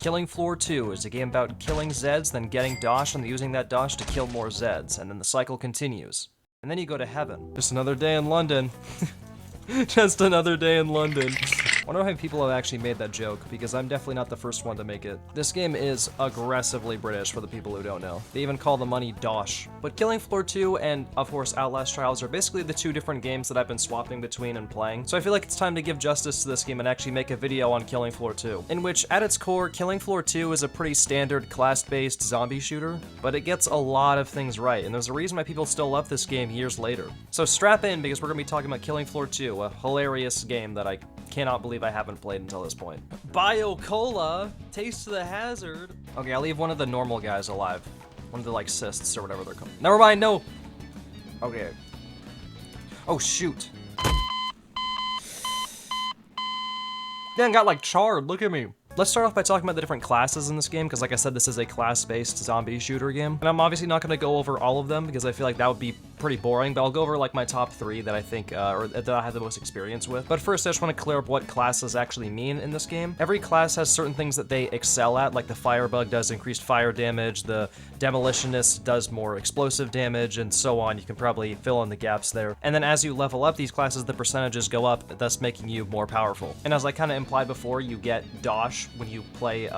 Killing Floor 2 is a game about killing Zeds, then getting dosh, and using that dosh to kill more Zeds, and then the cycle continues. And then you go to heaven. Just another day in London. Just another day in London. I wonder how many people have actually made that joke, because I'm definitely not the first one to make it. This game is aggressively British for the people who don't know. They even call the money dosh. But Killing Floor 2 and, of course, Outlast Trials are basically the two different games that I've been swapping between and playing. So I feel like it's time to give justice to this game and actually make a video on Killing Floor 2. In which, at its core, Killing Floor 2 is a pretty standard class-based zombie shooter, but it gets a lot of things right, and there's a reason why people still love this game years later. So strap in, because we're gonna be talking about Killing Floor 2, a hilarious game that I cannot believe I haven't played until this point. Bio-Cola! Taste the hazard! Okay, I'll leave one of the normal guys alive. One of the, like, cysts or whatever they're called. Never mind, no! Okay. Oh, shoot. Then got, like, charred, look at me. Let's start off by talking about the different classes in this game, because like I said, this is a class-based zombie shooter game. And I'm obviously not going to go over all of them, because I feel like that would be pretty boring, but I'll go over like my top 3 that I think, or that I have the most experience with. But first, I just want to clear up what classes actually mean in this game. Every class has certain things that they excel at, like the Firebug does increased fire damage, the Demolitionist does more explosive damage, and so on. You can probably fill in the gaps there. And then as you level up these classes, the percentages go up, thus making you more powerful. And as I kind of implied before, you get dosh when you play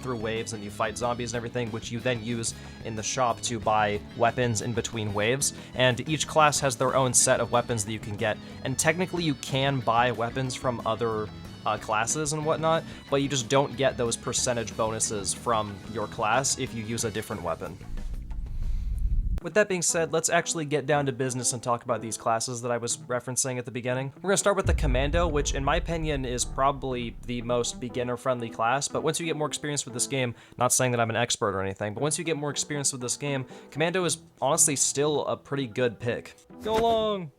through waves and you fight zombies and everything, which you then use in the shop to buy weapons in between waves. And each class has their own set of weapons that you can get. And technically you can buy weapons from other classes and whatnot, but you just don't get those percentage bonuses from your class if you use a different weapon. With that being said, let's actually get down to business and talk about these classes that I was referencing at the beginning. We're gonna start with the Commando, which in my opinion is probably the most beginner-friendly class, but once you get more experience with this game, not saying that I'm an expert or anything, but once you get more experience with this game, Commando is honestly still a pretty good pick. Go long!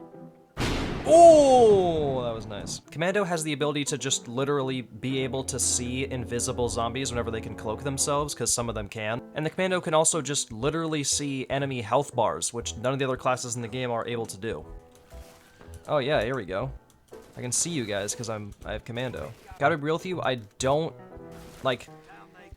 Oh, that was nice. Commando has the ability to just literally be able to see invisible zombies whenever they can cloak themselves, because some of them can. And the Commando can also just literally see enemy health bars, which none of the other classes in the game are able to do. Oh yeah, here we go. I can see you guys because I have Commando. Gotta be real with you, I don't, like,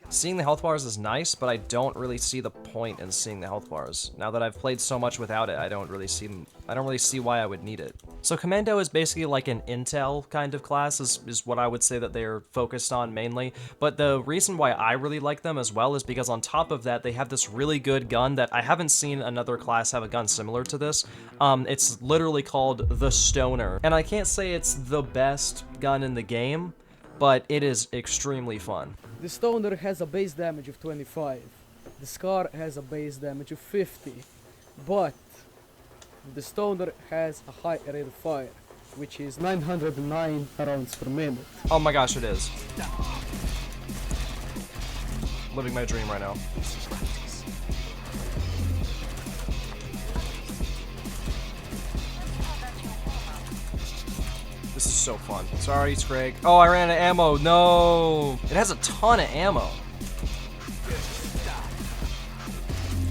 seeing the health bars is nice, but I don't really see the point in seeing the health bars. Now that I've played so much without it, I don't really see why I would need it. So Commando is basically like an intel kind of class, is what I would say that they're focused on mainly. But the reason why I really like them as well is because on top of that, they have this really good gun that I haven't seen another class have a gun similar to this. It's literally called the Stoner. And I can't say it's the best gun in the game, but it is extremely fun. The Stoner has a base damage of 25. The Scar has a base damage of 50. But the Stoner has a high rate of fire, which is 909 rounds per minute. Oh my gosh, it is. Living my dream right now. This is so fun. Sorry, Scrag. Oh, I ran out of ammo. No. It has a ton of ammo.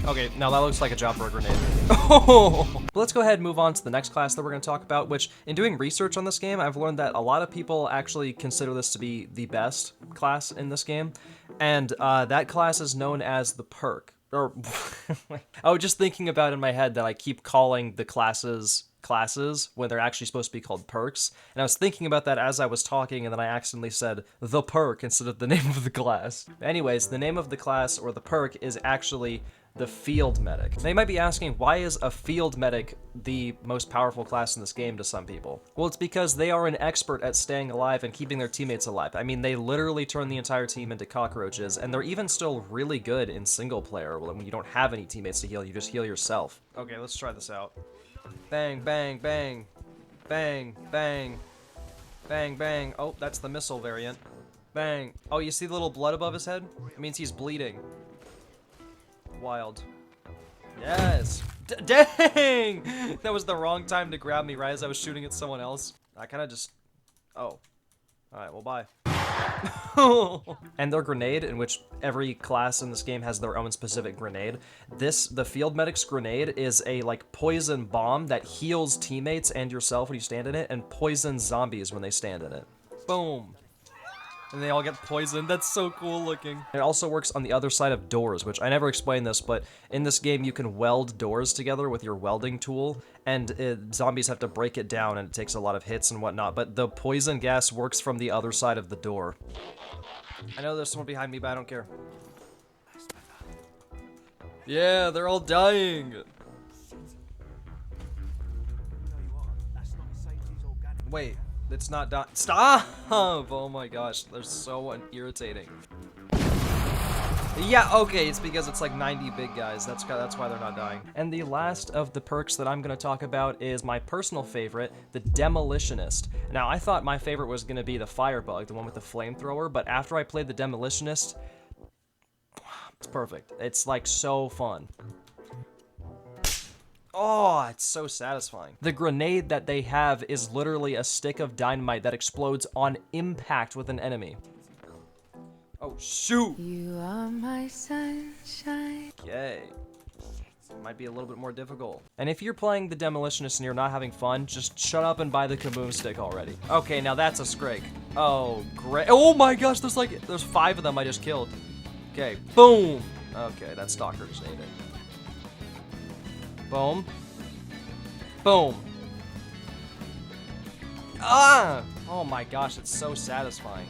Okay, now that looks like a job for a grenade. Oh! But let's go ahead and move on to the next class that we're going to talk about, which, in doing research on this game, I've learned that a lot of people actually consider this to be the best class in this game. And that class is known as the Perk. Or, I was just thinking about in my head that I keep calling the classes when they're actually supposed to be called perks. And I was thinking about that as I was talking, and then I accidentally said the perk instead of the name of the class. Anyways, the name of the class, or the perk, is actually the Field Medic. Now you might be asking, why is a Field Medic the most powerful class in this game to some people? Well, it's because they are an expert at staying alive and keeping their teammates alive. I mean, they literally turn the entire team into cockroaches, and they're even still really good in single player when you don't have any teammates to heal, you just heal yourself. Okay, let's try this out. Bang, bang, bang. Bang, bang. Bang, bang. Oh, that's the missile variant. Bang. Oh, you see the little blood above his head? It means he's bleeding. Wild. Yes. Dang! That was the wrong time to grab me right as I was shooting at someone else. I kind of just... Oh. Alright, well, bye. And their grenade, in which every class in this game has their own specific grenade. The Field Medic's grenade is a, like, poison bomb that heals teammates and yourself when you stand in it, and poisons zombies when they stand in it. Boom. And they all get poisoned. That's so cool looking. It also works on the other side of doors, which I never explained this, but in this game you can weld doors together with your welding tool, and zombies have to break it down, and it takes a lot of hits and whatnot, but the poison gas works from the other side of the door. I know there's someone behind me, but I don't care. Yeah, they're all dying. Wait, it's not done. Stop! Oh my gosh, they're so irritating. Yeah, okay, it's because it's like 90 big guys. That's why they're not dying. And the last of the perks that I'm gonna talk about is my personal favorite, the Demolitionist. Now, I thought my favorite was gonna be the Firebug, the one with the flamethrower, but after I played the Demolitionist, it's perfect. It's like so fun. Oh, it's so satisfying. The grenade that they have is literally a stick of dynamite that explodes on impact with an enemy. Oh, shoot! You are my sunshine. Okay. Might be a little bit more difficult. And if you're playing the Demolitionist and you're not having fun, just shut up and buy the Kaboom stick already. Okay, now that's a Scrake. Oh, great. Oh my gosh, there's 5 of them I just killed. Okay, boom! Okay, that Stalker just ate it. Boom. Boom. Ah! Oh my gosh, it's so satisfying.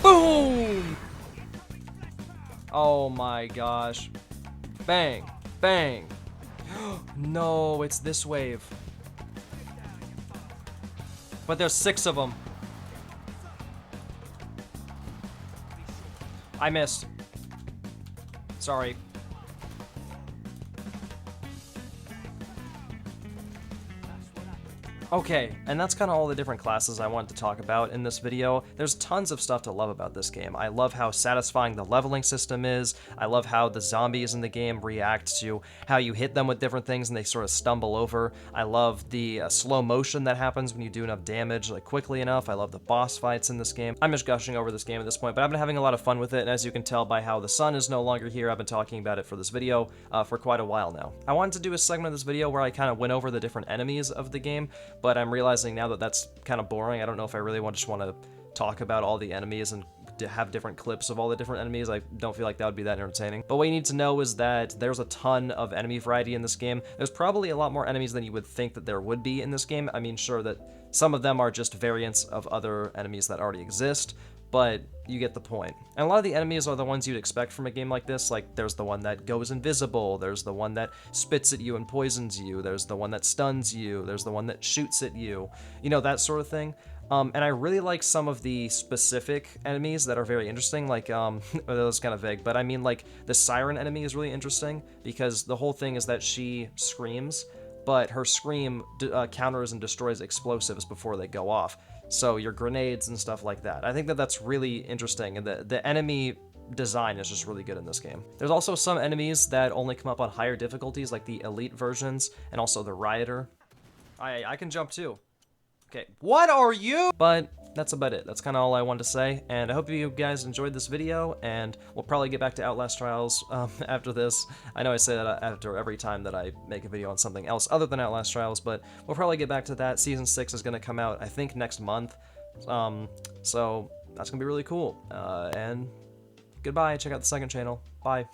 Boom! Oh my gosh. Bang. Bang. No, it's this wave. But there's 6 of them. I missed. Sorry. Okay, and that's kind of all the different classes I wanted to talk about in this video. There's tons of stuff to love about this game. I love how satisfying the leveling system is. I love how the zombies in the game react to how you hit them with different things and they sort of stumble over. I love the slow motion that happens when you do enough damage like quickly enough. I love the boss fights in this game. I'm just gushing over this game at this point, but I've been having a lot of fun with it, and as you can tell by how the sun is no longer here, I've been talking about it for this video for quite a while now. I wanted to do a segment of this video where I kind of went over the different enemies of the game, but I'm realizing now that that's kind of boring. I don't know if I really just want to talk about all the enemies and to have different clips of all the different enemies. I don't feel like that would be that entertaining. But what you need to know is that there's a ton of enemy variety in this game. There's probably a lot more enemies than you would think that there would be in this game. I mean, sure that some of them are just variants of other enemies that already exist, but you get the point. And a lot of the enemies are the ones you'd expect from a game like this. Like, there's the one that goes invisible, there's the one that spits at you and poisons you, there's the one that stuns you, there's the one that shoots at you, you know, that sort of thing. And I really like some of the specific enemies that are very interesting, like, that was kind of vague, but I mean, like, the Siren enemy is really interesting, because the whole thing is that she screams, but her scream counters and destroys explosives before they go off. So your grenades and stuff like that. I think that that's really interesting, and the enemy design is just really good in this game. There's also some enemies that only come up on higher difficulties, like the elite versions, and also the Rioter. I can jump too. Okay, what are you? But that's about it. That's kind of all I wanted to say, and I hope you guys enjoyed this video, and we'll probably get back to Outlast Trials after this. I know I say that after every time that I make a video on something else other than Outlast Trials, but we'll probably get back to that. Season 6 is going to come out, I think, next month, so that's going to be really cool, and goodbye. Check out the second channel. Bye.